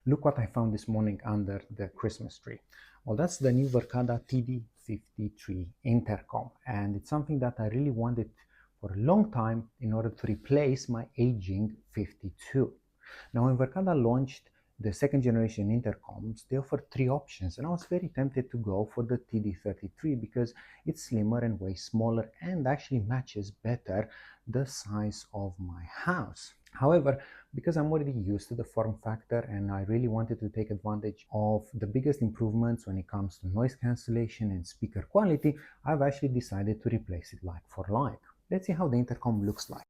Look what I found this morning under the Christmas tree. Well, that's the new Verkada TD53 intercom, and it's something that I really wanted for a long time in order to replace my aging 52. Now, when Verkada launched the second generation intercoms, they offered three options, and I was very tempted to go for the TD33 because it's slimmer and way smaller and actually matches better the size of my house. However, because I'm already used to the form factor and I really wanted to take advantage of the biggest improvements when it comes to noise cancellation and speaker quality, I've actually decided to replace it like for like. Let's see how the intercom looks like.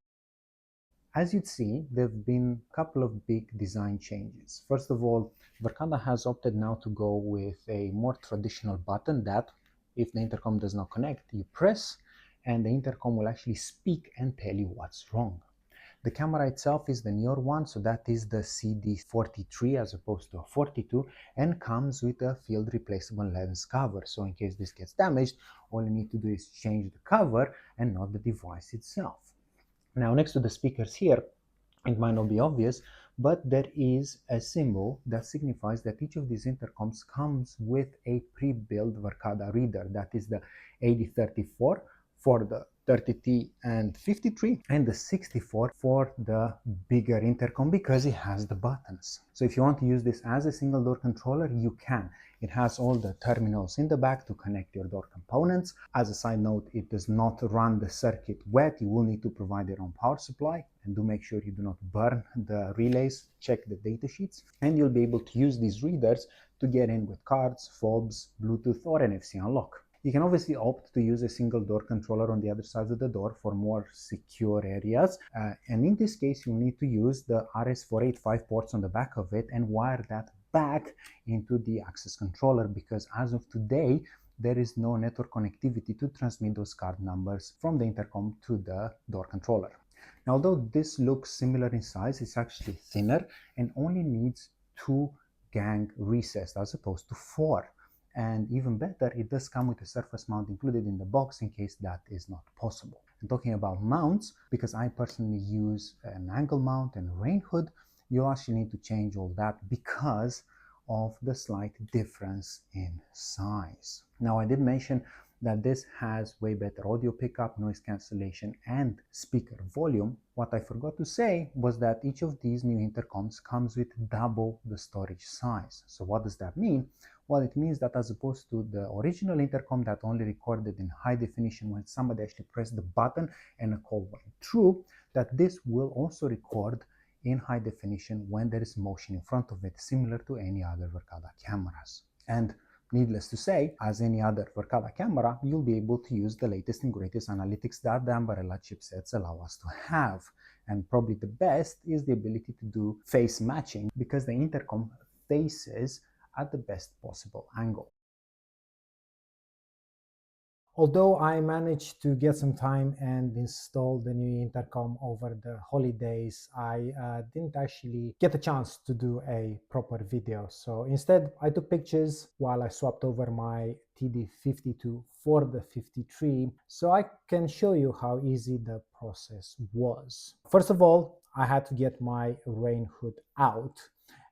As you'd see, there have been a couple of big design changes. First of all, Verkada has opted now to go with a more traditional button that, if the intercom does not connect, you press and the intercom will actually speak and tell you what's wrong. The camera itself is the newer one, so that is the CD43 as opposed to a 42, and comes with a field replaceable lens cover. So in case this gets damaged, all you need to do is change the cover and not the device itself. Now, next to the speakers here, it might not be obvious, but there is a symbol that signifies that each of these intercoms comes with a pre-built Verkada reader. That is the 8034 for the 30T and 53, and the 64 for the bigger intercom because it has the buttons. So if you want to use this as a single door controller, you can. It has all the terminals in the back to connect your door components. As a side note, it does not run the circuit wet. You will need to provide your own power supply, and do make sure you do not burn the relays. Check the data sheets, and you'll be able to use these readers to get in with cards, fobs, Bluetooth, or NFC unlock. You can obviously opt to use a single door controller on the other side of the door for more secure areas. And in this case, you'll need to use the RS485 ports on the back of it and wire that back into the access controller, because as of today, there is no network connectivity to transmit those card numbers from the intercom to the door controller. Now, although this looks similar in size, it's actually thinner and only needs 2 gang recessed as opposed to 4. And even better, it does come with a surface mount included in the box in case that is not possible. And talking about mounts, because I personally use an angle mount and a rain hood, you actually need to change all that because of the slight difference in size. Now, I did mention that this has way better audio pickup, noise cancellation, and speaker volume. What I forgot to say was that each of these new intercoms comes with double the storage size. So what does that mean? Well, it means that as opposed to the original intercom that only recorded in high definition when somebody actually pressed the button and a call went through, that this will also record in high definition when there is motion in front of it, similar to any other Verkada cameras. And needless to say, as any other Verkada camera, you'll be able to use the latest and greatest analytics that the Umbrella chipsets allow us to have. And probably the best is the ability to do face matching, because the intercom faces at the best possible angle. Although I managed to get some time and install the new intercom over the holidays, I didn't actually get a chance to do a proper video. So instead, I took pictures while I swapped over my TD52 for the 53, so I can show you how easy the process was. First of all, I had to get my rain hood out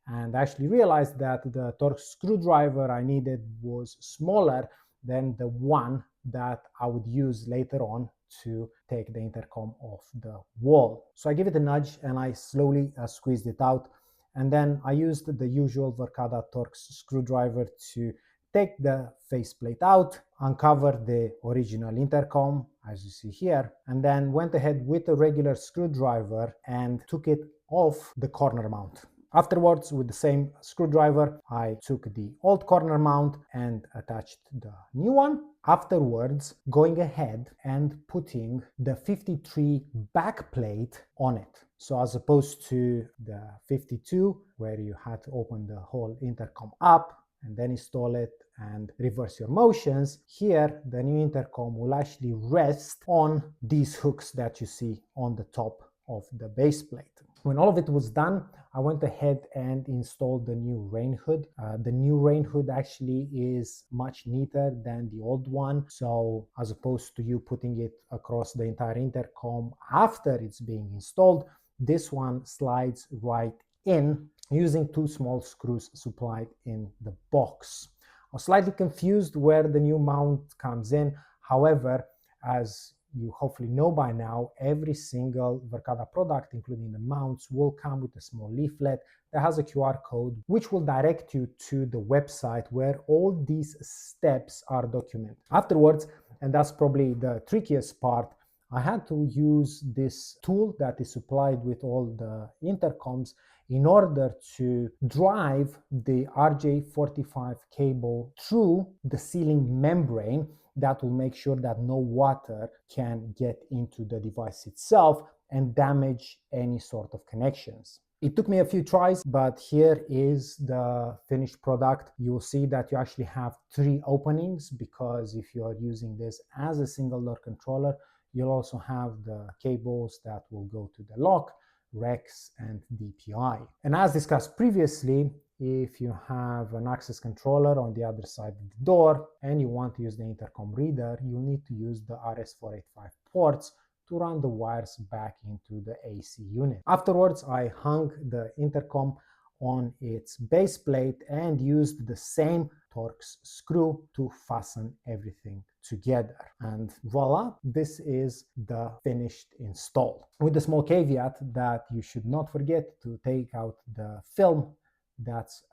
and actually realized that the Torx screwdriver I needed was smaller than the one that I would use later on to take the intercom off the wall. So I give it a nudge and I slowly squeezed it out. And then I used the usual Verkada Torx screwdriver to take the faceplate out, uncover the original intercom, as you see here, and then went ahead with a regular screwdriver and took it off the corner mount. Afterwards, with the same screwdriver, I took the old corner mount and attached the new one. Afterwards, going ahead and putting the 53 backplate on it. So as opposed to the 52, where you had to open the whole intercom up and then install it and reverse your motions, here the new intercom will actually rest on these hooks that you see on the top of the base plate. When all of it was done, I went ahead and installed the new rain hood. The new rain hood actually is much neater than the old one. So as opposed to you putting it across the entire intercom after it's being installed, this one slides right in using 2 small screws supplied in the box. I was slightly confused where the new mount comes in. However, as you hopefully know by now, every single Verkada product, including the mounts, will come with a small leaflet that has a QR code, which will direct you to the website where all these steps are documented. Afterwards, and that's probably the trickiest part, I had to use this tool that is supplied with all the intercoms in order to drive the RJ45 cable through the sealing membrane that will make sure that no water can get into the device itself and damage any sort of connections. It took me a few tries, but here is the finished product. You'll see that you actually have 3 openings, because if you are using this as a single door controller, you'll also have the cables that will go to the lock, REX, and DPI. And as discussed previously, if you have an access controller on the other side of the door and you want to use the intercom reader, you'll need to use the RS485 ports to run the wires back into the AC unit. Afterwards, I hung the intercom on its base plate and used the same Torx screw to fasten everything together. And voila, this is the finished install. With the small caveat that you should not forget to take out the film that's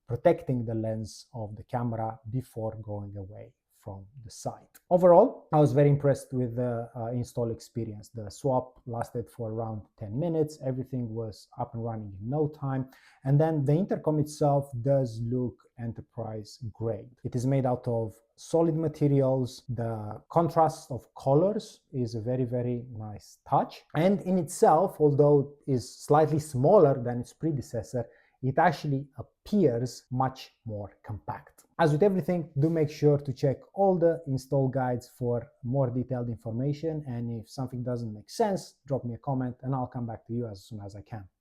protecting the lens of the camera before going away from the site. Overall, I was very impressed with the install experience. The swap lasted for around 10 minutes. Everything was up and running in no time. And then the intercom itself does look enterprise grade. It is made out of solid materials. The contrast of colors is a very, very nice touch. And in itself, although it is slightly smaller than its predecessor, it actually appears much more compact. As with everything, do make sure to check all the install guides for more detailed information, and if something doesn't make sense, drop me a comment and I'll come back to you as soon as I can.